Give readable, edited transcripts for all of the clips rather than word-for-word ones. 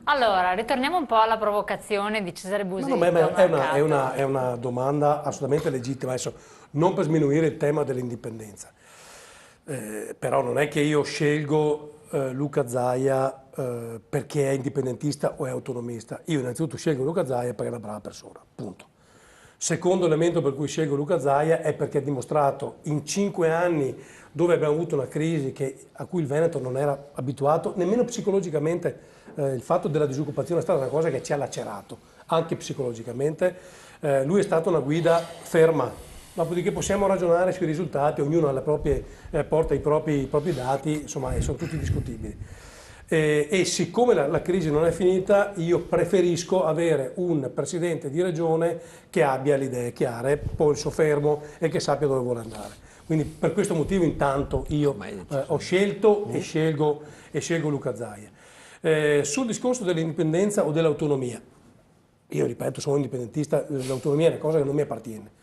Allora, ritorniamo un po' alla provocazione di Cesare Ma no, Busetti, ma è una, è Marcato. una- è una domanda assolutamente legittima, adesso non per sminuire il tema dell'indipendenza. Però non è che io scelgo Luca Zaia perché è indipendentista o è autonomista. Io innanzitutto scelgo Luca Zaia perché è una brava persona, punto. Secondo elemento per cui scelgo Luca Zaia è perché ha dimostrato in 5 anni dove abbiamo avuto una crisi a cui il Veneto non era abituato, nemmeno psicologicamente, il fatto della disoccupazione è stata una cosa che ci ha lacerato, anche psicologicamente. Lui è stata una guida ferma, dopodiché possiamo ragionare sui risultati, ognuno porta i propri dati, insomma, e sono tutti discutibili. E siccome la crisi non è finita, io preferisco avere un presidente di regione che abbia le idee chiare, polso fermo e che sappia dove vuole andare. Quindi per questo motivo intanto io ho scelto e scelgo Luca Zaia. Sul discorso dell'indipendenza o dell'autonomia, io ripeto, sono indipendentista, l'autonomia è una cosa che non mi appartiene.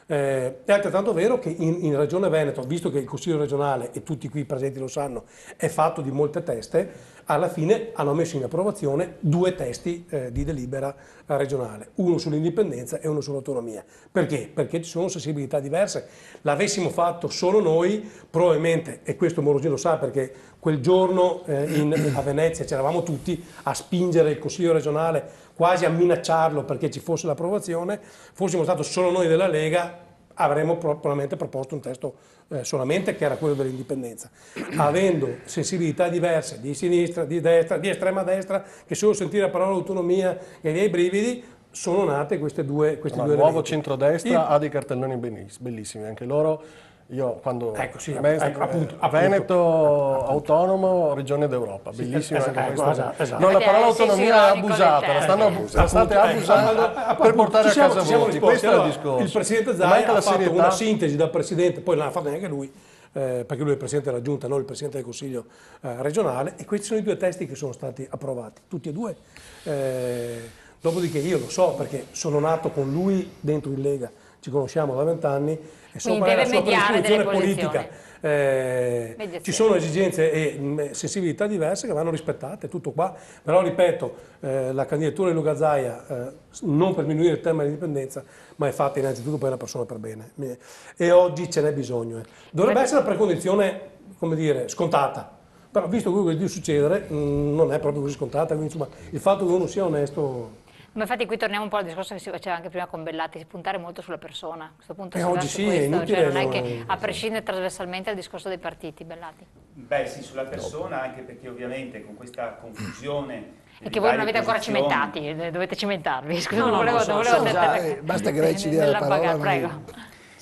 È altrettanto vero che in Regione Veneto, visto che il Consiglio regionale, e tutti qui presenti lo sanno, è fatto di molte teste, alla fine hanno messo in approvazione 2 testi di delibera regionale, uno sull'indipendenza e uno sull'autonomia. Perché? Perché ci sono sensibilità diverse. L'avessimo fatto solo noi, probabilmente, e questo Morosino lo sa perché quel giorno a Venezia c'eravamo tutti a spingere il Consiglio regionale, quasi a minacciarlo perché ci fosse l'approvazione, fossimo stati solo noi della Lega, avremmo probabilmente proposto un testo solamente che era quello dell'indipendenza. Avendo sensibilità diverse di sinistra, di destra, di estrema destra, che solo sentire la parola autonomia e dei brividi, sono nate queste due Il nuovo elementi. centrodestra ha dei cartelloni bellissimi, anche loro. Io quando Ecco, sì, a me, appunto. Veneto autonomo, regione d'Europa, bellissimo anche questo. esatto. No, la Avete parola il senso autonomia è ironico del abusata, la state abusando per portare a casa voti, questo è il discorso. Il presidente Manca Zaia la ha fatto serietà. una sintesi da presidente, poi non l'ha fatta neanche lui, perché lui è il presidente della giunta, non il presidente del consiglio regionale, e questi sono i 2 testi che sono stati approvati, tutti e due. Dopodiché io lo so perché sono nato con lui dentro il Lega, ci conosciamo da 20 anni e so Quindi qual è la deve sua mediare delle predisposizione politica. posizioni. Ci Mediazione. sono esigenze e sensibilità diverse che vanno rispettate, tutto qua. Però ripeto, la candidatura di Luca Zaia, non per diminuire il tema dell'indipendenza, ma è fatta innanzitutto per la persona per bene. E oggi ce n'è bisogno. Dovrebbe essere una precondizione, come dire, scontata. Però visto quello che deve succedere, non è proprio così scontata. Quindi insomma, il fatto che uno sia onesto. Ma infatti qui torniamo un po' al discorso che si faceva anche prima con Bellati, puntare molto sulla persona. A questo punto E si va oggi su sì, è questo, inutile. cioè non è no, che a prescindere trasversalmente dal discorso dei partiti, Bellati. Beh sì, sulla persona, anche perché ovviamente con questa confusione E di che voi non varie avete ancora posizioni, cimentati, dovete cimentarvi. Scusa, No, non no, volevo, no, non volevo basta che lei ci dia la parola, prego.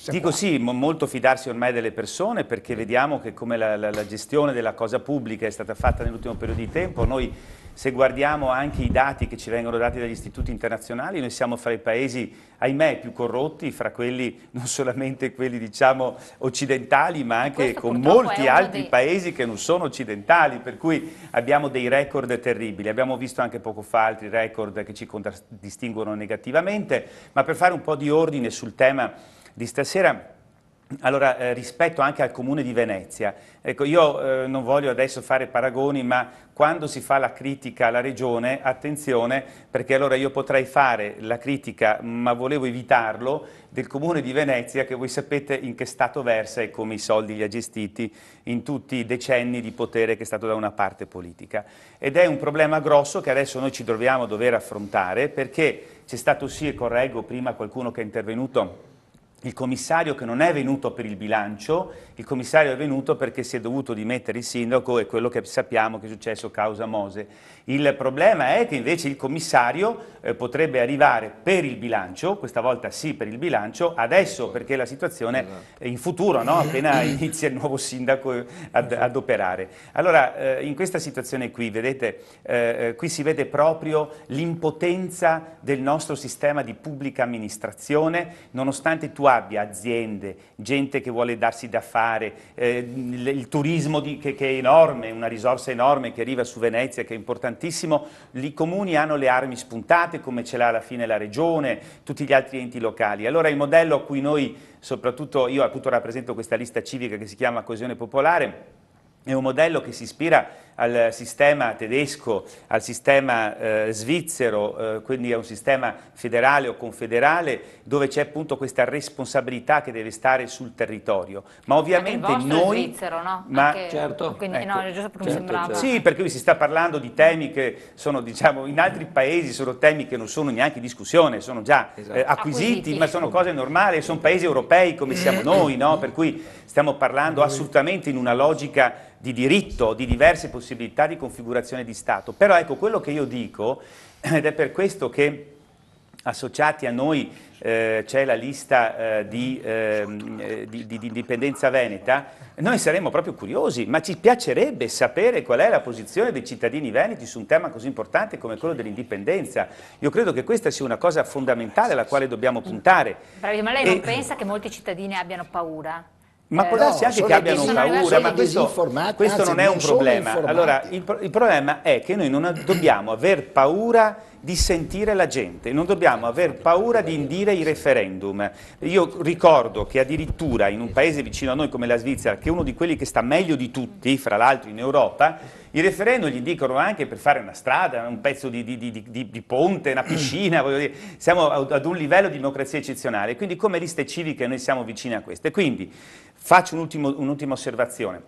dico sì, molto fidarsi ormai delle persone perché vediamo che come la gestione della cosa pubblica è stata fatta nell'ultimo periodo di tempo, noi se guardiamo anche i dati che ci vengono dati dagli istituti internazionali, noi siamo fra i paesi, ahimè, più corrotti, fra quelli, non solamente quelli diciamo occidentali, ma anche Questo con purtroppo è molti uno altri dei- paesi che non sono occidentali, per cui abbiamo dei record terribili. Abbiamo visto anche poco fa altri record che ci contraddistinguono negativamente, ma per fare un po' di ordine sul tema di stasera, allora, rispetto anche al Comune di Venezia, ecco, io non voglio adesso fare paragoni, ma quando si fa la critica alla Regione, attenzione, perché allora io potrei fare la critica, ma volevo evitarlo, del Comune di Venezia, che voi sapete in che stato versa e come i soldi li ha gestiti in tutti i decenni di potere che è stato da una parte politica. Ed è un problema grosso che adesso noi ci troviamo a dover affrontare, perché c'è stato sì, e correggo prima qualcuno che è intervenuto, il commissario che non è venuto per il bilancio, il commissario è venuto perché si è dovuto dimettere il sindaco e quello che sappiamo che è successo causa Mose. Il problema è che invece il commissario potrebbe arrivare per il bilancio, questa volta sì per il bilancio, adesso perché la situazione in futuro, no? Appena inizia il nuovo sindaco ad operare. Allora in questa situazione qui, vedete, qui si vede proprio l'impotenza del nostro sistema di pubblica amministrazione, nonostante tu abbia aziende, gente che vuole darsi da fare, il turismo che è enorme, una risorsa enorme che arriva su Venezia, che è importantissimo, i comuni hanno le armi spuntate come ce l'ha alla fine la regione, tutti gli altri enti locali. Allora il modello a cui noi, soprattutto io appunto rappresento questa lista civica che si chiama Coesione Popolare, è un modello che si ispira al sistema tedesco, al sistema svizzero, quindi a un sistema federale o confederale, dove c'è appunto questa responsabilità che deve stare sul territorio. Ma ovviamente anche il vostro noi... è svizzero, no? Ma, anche, certo. Quindi, ecco, no, è giusto perché mi sembrava. sì, per cui si sta parlando di temi che sono, diciamo, in altri paesi sono temi che non sono neanche in discussione, sono già acquisiti, ma sono cose normali, sono paesi europei come siamo noi, no? Per cui stiamo parlando assolutamente in una logica di diritto, di diverse possibilità di configurazione di Stato. Però ecco, quello che io dico, ed è per questo che associati a noi c'è la lista di indipendenza veneta, noi saremmo proprio curiosi, ma ci piacerebbe sapere qual è la posizione dei cittadini veneti su un tema così importante come quello dell'indipendenza. Io credo che questa sia una cosa fondamentale alla quale dobbiamo puntare. Bravi, ma lei non pensa che molti cittadini abbiano paura? Ma può darsi anche che abbiano paura, ma questo non è un problema. Allora, il problema è che noi non dobbiamo aver paura di sentire la gente, non dobbiamo aver paura di indire i referendum. Io ricordo che addirittura in un paese vicino a noi come la Svizzera, che è uno di quelli che sta meglio di tutti, fra l'altro in Europa, i referendum gli dicono anche per fare una strada, un pezzo di ponte, una piscina, voglio dire, siamo ad un livello di democrazia eccezionale, quindi come liste civiche noi siamo vicini a queste. Quindi faccio un'ultima osservazione,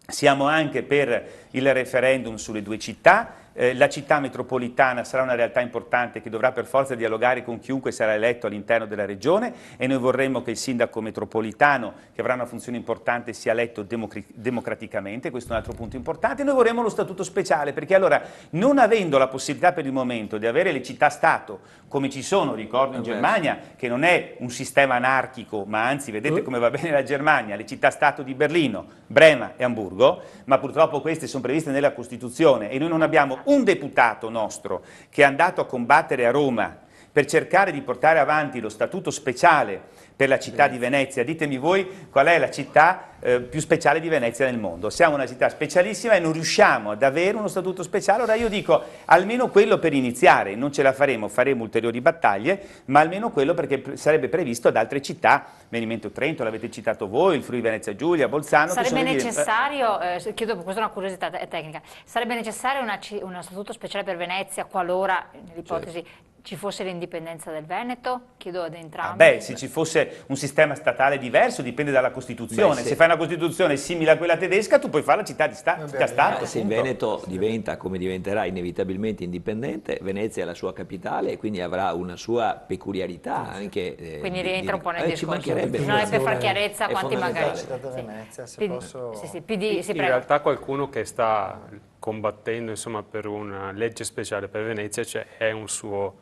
siamo anche per il referendum sulle 2 città. La città metropolitana sarà una realtà importante che dovrà per forza dialogare con chiunque sarà eletto all'interno della regione e noi vorremmo che il sindaco metropolitano, che avrà una funzione importante, sia eletto democraticamente, questo è un altro punto importante. Noi vorremmo lo statuto speciale perché allora, non avendo la possibilità per il momento di avere le città-stato come ci sono, ricordo in Germania, che non è un sistema anarchico, ma anzi vedete come va bene la Germania, le città-stato di Berlino, Brema e Amburgo, ma purtroppo queste sono previste nella Costituzione e noi non abbiamo un deputato nostro che è andato a combattere a Roma per cercare di portare avanti lo statuto speciale per la città di Venezia. Ditemi voi qual è la città più speciale di Venezia nel mondo. Siamo una città specialissima e non riusciamo ad avere uno statuto speciale. Ora io dico almeno quello per iniziare, non ce la faremo, faremo ulteriori battaglie, ma almeno quello perché sarebbe previsto ad altre città, Venimento Trento, l'avete citato voi, il Friuli Venezia Giulia, Bolzano. Sarebbe necessario, chiedo, questa è una curiosità tecnica, sarebbe necessario uno statuto speciale per Venezia qualora, nell'ipotesi, ci fosse l'indipendenza del Veneto? Chiedo ad entrambi. Se ci fosse un sistema statale diverso dipende dalla Costituzione. Se fai una Costituzione simile a quella tedesca tu puoi fare la città di Stato. Se il Veneto diventa, come diventerà inevitabilmente indipendente, Venezia è la sua capitale e quindi avrà una sua peculiarità anche. Quindi rientra un po' nel discorso. Non è per far chiarezza quanti magari. Venezia, se posso... in realtà qualcuno che sta combattendo insomma, per una legge speciale per Venezia è un suo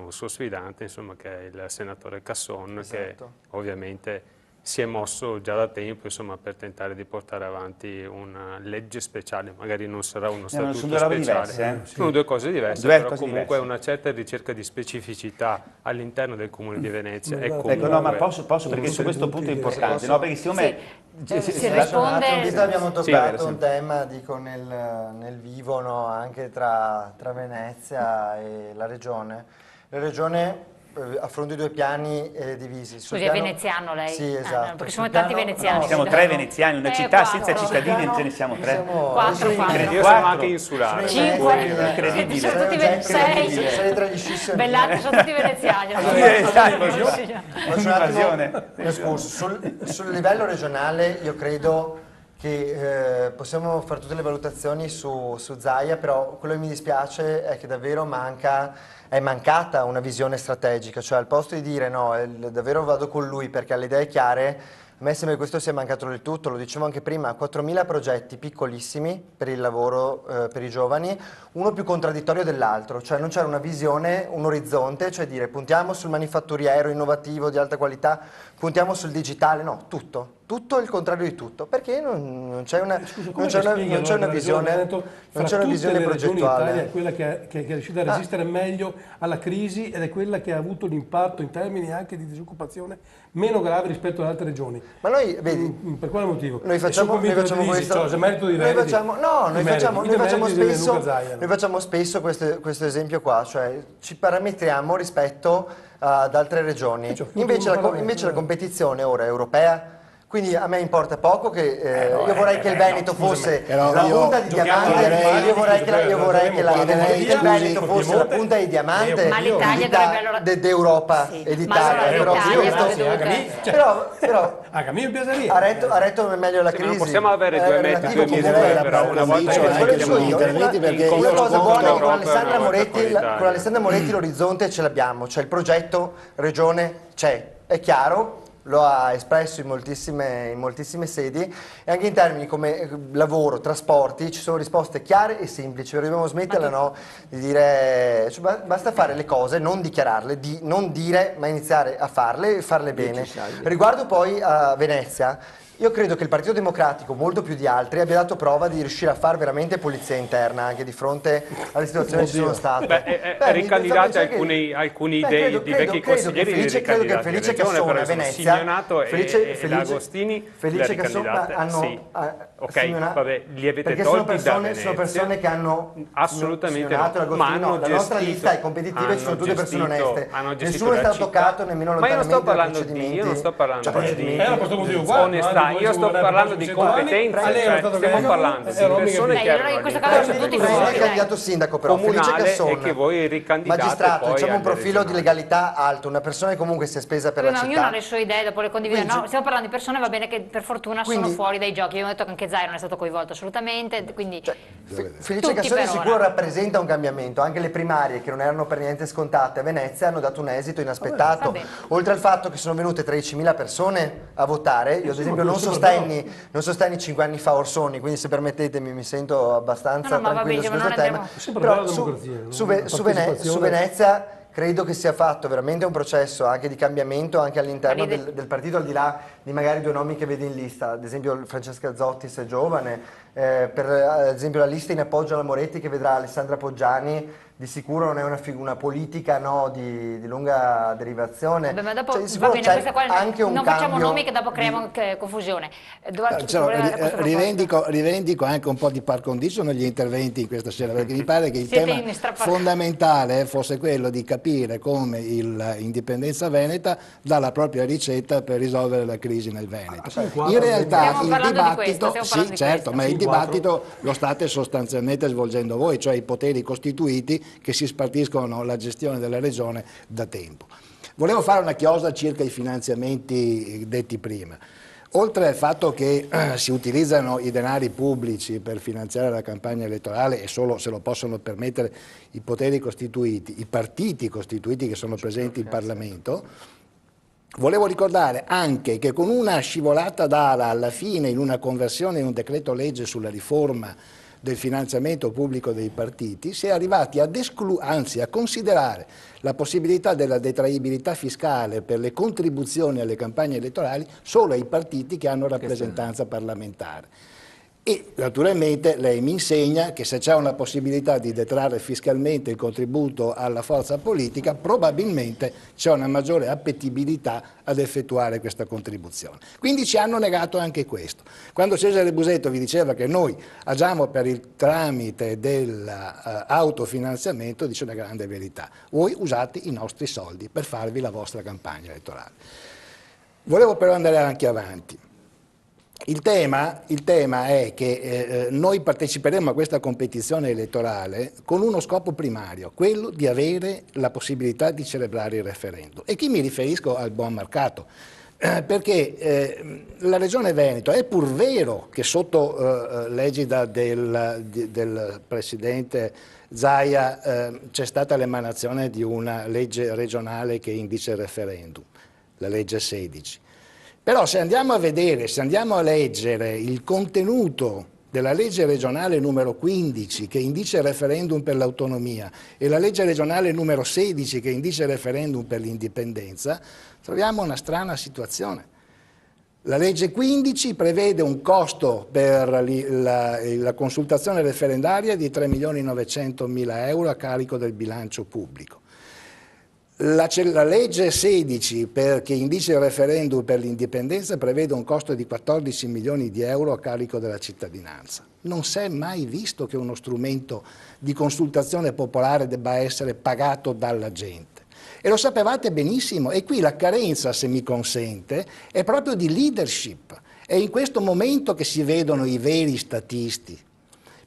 sfidante, insomma, che è il senatore Casson, che ovviamente si è mosso già da tempo, insomma, per tentare di portare avanti una legge speciale. Magari non sarà uno statuto speciale, sono due cose diverse, però comunque una certa ricerca di specificità all'interno del Comune di Venezia. No, ma posso perché su questo punto è importante, no? Perché siccome si risponde... abbiamo toccato un tema, dico, nel vivo, no? Anche tra Venezia e la Regione. La Regione affronta i 2 piani divisi. Scusi, è veneziano lei? Sì, esatto. No, perché sono tanti veneziani. No, siamo 3 veneziani, una città senza cittadini ce ne siamo 3. 4. Io sono anche insulare. 5. Incredibile. Sono tutti 6. Bellati, sono tutti veneziani. Sul livello regionale io credo che possiamo fare tutte le valutazioni su Zaia, però quello che mi dispiace è che davvero è mancata una visione strategica, cioè al posto di dire no, davvero vado con lui perché ha le idee chiare, a me sembra che questo sia mancato del tutto, lo dicevo anche prima, 4.000 progetti piccolissimi per il lavoro, per i giovani, uno più contraddittorio dell'altro, cioè non c'era una visione, un orizzonte, cioè dire puntiamo sul manifatturiero innovativo di alta qualità, puntiamo sul digitale, no, tutto il contrario di tutto, perché non c'è una visione progettuale. È quella che è riuscita a resistere meglio alla crisi ed è quella che ha avuto l'impatto in termini anche di disoccupazione meno grave rispetto ad altre regioni. Ma noi, vedi, per quale motivo? Noi facciamo questo, noi facciamo spesso questo esempio qua, cioè ci parametriamo rispetto ad altre regioni. Invece la competizione ora è europea, Quindi a me importa poco che io vorrei che il Veneto fosse Però la io punta di diamante, io vorrei che il Veneto fosse la punta di diamante Ma l'Italia dovrebbe allora... d'Europa Sì. e Ma allora d'Italia. l'Italia A cammino mi piacerebbe. Ha retto meglio la Sì, ma crisi. non possiamo avere due metri, due misure, però una volta che anche siamo sugli interventi, perché Una cosa buona è che con l'Italia. Alessandra Moretti l'orizzonte ce l'abbiamo, cioè il progetto Regione c'è, è chiaro, lo ha espresso in moltissime sedi e anche in termini come lavoro, trasporti, ci sono risposte chiare e semplici, dobbiamo smetterla di dire, cioè, basta fare le cose, non dichiararle, non dire, ma iniziare a farle e farle bene. Riguardo poi a Venezia, io credo che il Partito Democratico, molto più di altri, abbia dato prova di riuscire a fare veramente polizia interna anche di fronte alle situazioni che ci sono state. Ricandidati alcuni dei vecchi consiglieri credo che Felice Cassona a Venezia, e Agostini Felice Cassona hanno vabbè, li avete perché tolti sono persone che hanno assolutamente ma hanno la nostra lista è competitiva e sono tutte persone oneste. Nessuno è stato toccato nemmeno lontanamente da procedimenti. Io non sto parlando di onestà. io sto parlando di competenze, stiamo parlando di persone che hanno in questo caso sono tutti fuori, il candidato sindaco però Felice comunale Cassona, e che voi ricandidate magistrato, poi diciamo un alle profilo di regionali. legalità alto, una persona che comunque si è spesa per la città. Ognuno ha le sue idee, dopo le condivide. Quindi- No, stiamo parlando di persone, va bene, che per fortuna sono fuori dai giochi. Abbiamo detto che anche Zaia non è stato coinvolto assolutamente, quindi Felice tutti Cassona per sicuro ora. rappresenta un cambiamento, anche le primarie che non erano per niente scontate a Venezia hanno dato un esito inaspettato, va bene. oltre al fatto che sono venute 13.000 persone a votare, io ad esempio non sostenni 5 anni fa Orsoni, quindi se permettetemi mi sento abbastanza No, ma va tranquillo bene, su ma questo non tema, andiamo- Sempre però bella democrazia, no? su La partecipazione. Venezia credo che sia fatto veramente un processo anche di cambiamento anche all'interno Ma lì del partito, al di là di magari due nomi che vedi in lista, ad esempio Francesca Zottis è giovane, per ad esempio la lista in appoggio alla Moretti che vedrà Alessandra Poggiani di sicuro non è una politica di lunga derivazione. Vabbè, ma dopo Cioè, di va sicuro bene, c'è questa qua anche un non facciamo cambio nomi che dopo di- creiamo confusione. Rivendico anche un po' di par condicio negli interventi in questa sera, perché mi pare che il Siete tema in strappare. fondamentale fosse quello di capire come l'indipendenza veneta dà la propria ricetta per risolvere la crisi nel Veneto. In realtà Stiamo il parlando di questo, dibattito, stiamo parlando sì di certo, questo. ma il Sì, dibattito lo state sostanzialmente svolgendo voi, cioè i poteri costituiti che si spartiscono la gestione della regione da tempo. Volevo fare una chiosa circa i finanziamenti detti prima. Oltre al fatto che si utilizzano i denari pubblici per finanziare la campagna elettorale e solo se lo possono permettere i poteri costituiti, i partiti costituiti che sono presenti in Parlamento, volevo ricordare anche che con una scivolata d'ala alla fine in una conversione in un decreto legge sulla riforma del finanziamento pubblico dei partiti, si è arrivati a considerare la possibilità della detraibilità fiscale per le contribuzioni alle campagne elettorali solo ai partiti che hanno rappresentanza parlamentare. E naturalmente lei mi insegna che se c'è una possibilità di detrarre fiscalmente il contributo alla forza politica, probabilmente c'è una maggiore appetibilità ad effettuare questa contribuzione. Quindi ci hanno negato anche questo. Quando Cesare Busetto vi diceva che noi agiamo per il tramite dell'autofinanziamento, dice una grande verità. Voi usate i nostri soldi per farvi la vostra campagna elettorale. Volevo però andare anche avanti. Il tema è che noi parteciperemo a questa competizione elettorale con uno scopo primario, quello di avere la possibilità di celebrare il referendum. E qui mi riferisco al buon mercato, perché la Regione Veneto è pur vero che sotto l'egida del Presidente Zaia c'è stata l'emanazione di una legge regionale che indice il referendum, la legge 16. Però se andiamo a vedere, se andiamo a leggere il contenuto della legge regionale numero 15 che indice il referendum per l'autonomia e la legge regionale numero 16 che indice il referendum per l'indipendenza, troviamo una strana situazione. La legge 15 prevede un costo per la consultazione referendaria di 3.900.000 euro a carico del bilancio pubblico. La legge 16 che indice il referendum per l'indipendenza prevede un costo di 14 milioni di euro a carico della cittadinanza. Non si è mai visto che uno strumento di consultazione popolare debba essere pagato dalla gente. E lo sapevate benissimo, e qui la carenza, se mi consente, è proprio di leadership. È in questo momento che si vedono i veri statisti,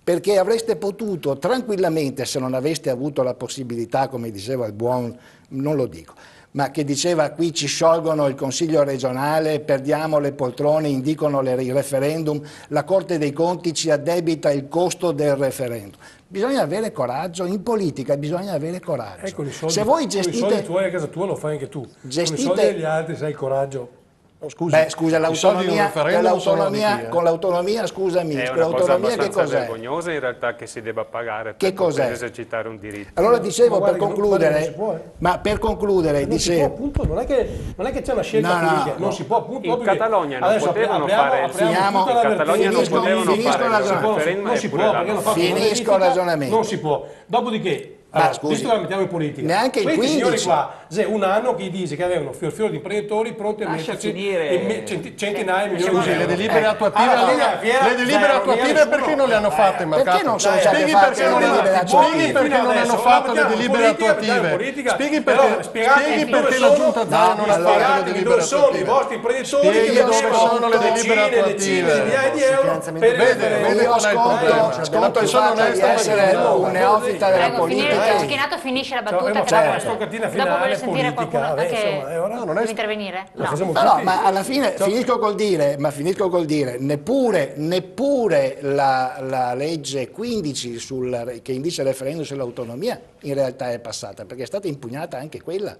perché avreste potuto tranquillamente, se non aveste avuto la possibilità, come diceva il buon, non lo dico, ma che diceva qui ci sciolgono il Consiglio regionale, perdiamo le poltrone, indicano i referendum, la Corte dei Conti ci addebita il costo del referendum. Bisogna avere coraggio, in politica bisogna avere coraggio. Con i soldi, se voi con i soldi tuoi a casa tua lo fai anche tu, con i soldi degli altri sai il coraggio. Scusa, l'autonomia, con l'autonomia, scusami, è una cosa l'autonomia che abbastanza cos'è? vergognosa in realtà che si debba pagare Che per cos'è? poter esercitare un diritto. Allora dicevo, Ma per guarda, concludere, non dicevo... appunto, non è che c'è una scelta politica, non si può appunto... In Catalogna non potevano fare non si può, perché hanno fatto finisco il ragionamento. Non si può. Dopodiché, allora, visto che la mettiamo in politica, neanche il 15. Signori qua, un anno che dice che avevano fior di imprenditori pronti a metterci centinaia di milioni di euro. Le delibere attuative perché non le hanno fatte in mercato? Perché non sono state fatte le delibere attuative? Spieghi perché non hanno fatto le delibere attuative. Spieghi perché la Giunta Zaia non ha fatto le delibere dove sono i attuative. vostri imprenditori che Spieghi dove sono le delibere decine di migliaia di euro per Vede qual è il problema. Sconto il fatto di essere un neofita della politica. Cecchinato, finisce la battuta che dopo voglio sentire qualcuno che deve intervenire? No, ma alla fine finisco col dire, neppure la legge 15 che indice il referendum sull'autonomia in realtà è passata, perché è stata impugnata anche quella.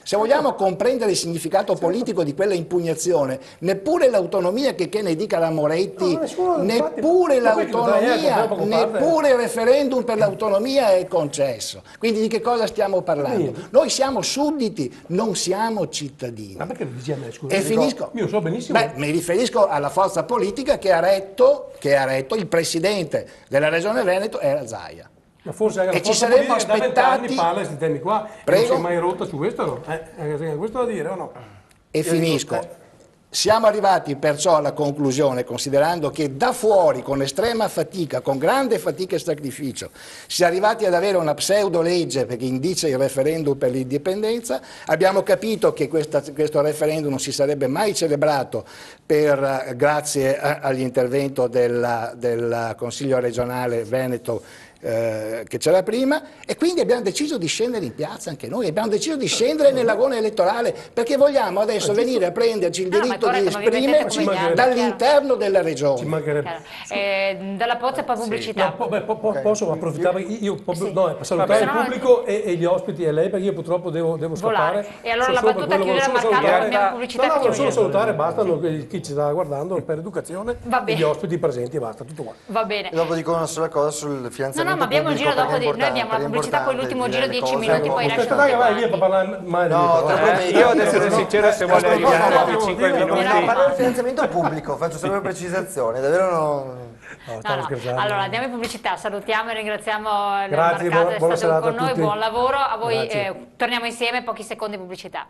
Se vogliamo comprendere il significato politico di quella impugnazione, neppure l'autonomia, che ne dica la Moretti, neppure l'autonomia, neppure il referendum per l'autonomia è concesso. Quindi di che cosa stiamo parlando? Noi siamo sudditi, non siamo cittadini. Ma perché lo dici a me, scusa? E finisco. Io so benissimo. Mi riferisco alla forza politica che ha retto il presidente della Regione Veneto, era Zaia. Ma forse e ci saremmo aspettati. Da 20 anni parla di questi temi qua. Prego. Non si è mai rotta su questo, no? Questo da dire o no? E finisco. Siamo arrivati perciò alla conclusione, considerando che da fuori, con estrema fatica, con grande fatica e sacrificio, si è arrivati ad avere una pseudo legge che indice il referendum per l'indipendenza. Abbiamo capito che questo referendum non si sarebbe mai celebrato grazie all'intervento del Consiglio regionale Veneto che c'era prima, e quindi abbiamo deciso di scendere in piazza anche noi, abbiamo deciso di scendere nell'agone elettorale, perché vogliamo adesso venire a prenderci il diritto di esprimerci dall'interno della regione. Ci mancherebbe. Dalla Pozza e poi pubblicità. Posso approfittare? Io salutare il pubblico e gli ospiti e lei, perché io purtroppo devo scappare. E allora la battuta chiude il mercato, abbiamo pubblicità. No, solo salutare, basta chi ci sta guardando per educazione e gli ospiti presenti, basta, tutto qua. Va bene. E dopo dico una sola cosa sul finanziamento. No, ma abbiamo il giro dopo, noi abbiamo la pubblicità, poi l'ultimo giro 10 minuti, poi lasciamo. Aspetta, vai via per parlare mai. Io ad essere sincero, se vuole arrivare a 5 minuti. Parlo del finanziamento pubblico, faccio solo una precisazione, davvero non... Allora andiamo in pubblicità, salutiamo e ringraziamo il Grazie, mercato, è buona stato serata con a noi, tutti. buon lavoro, a voi torniamo insieme, pochi secondi pubblicità.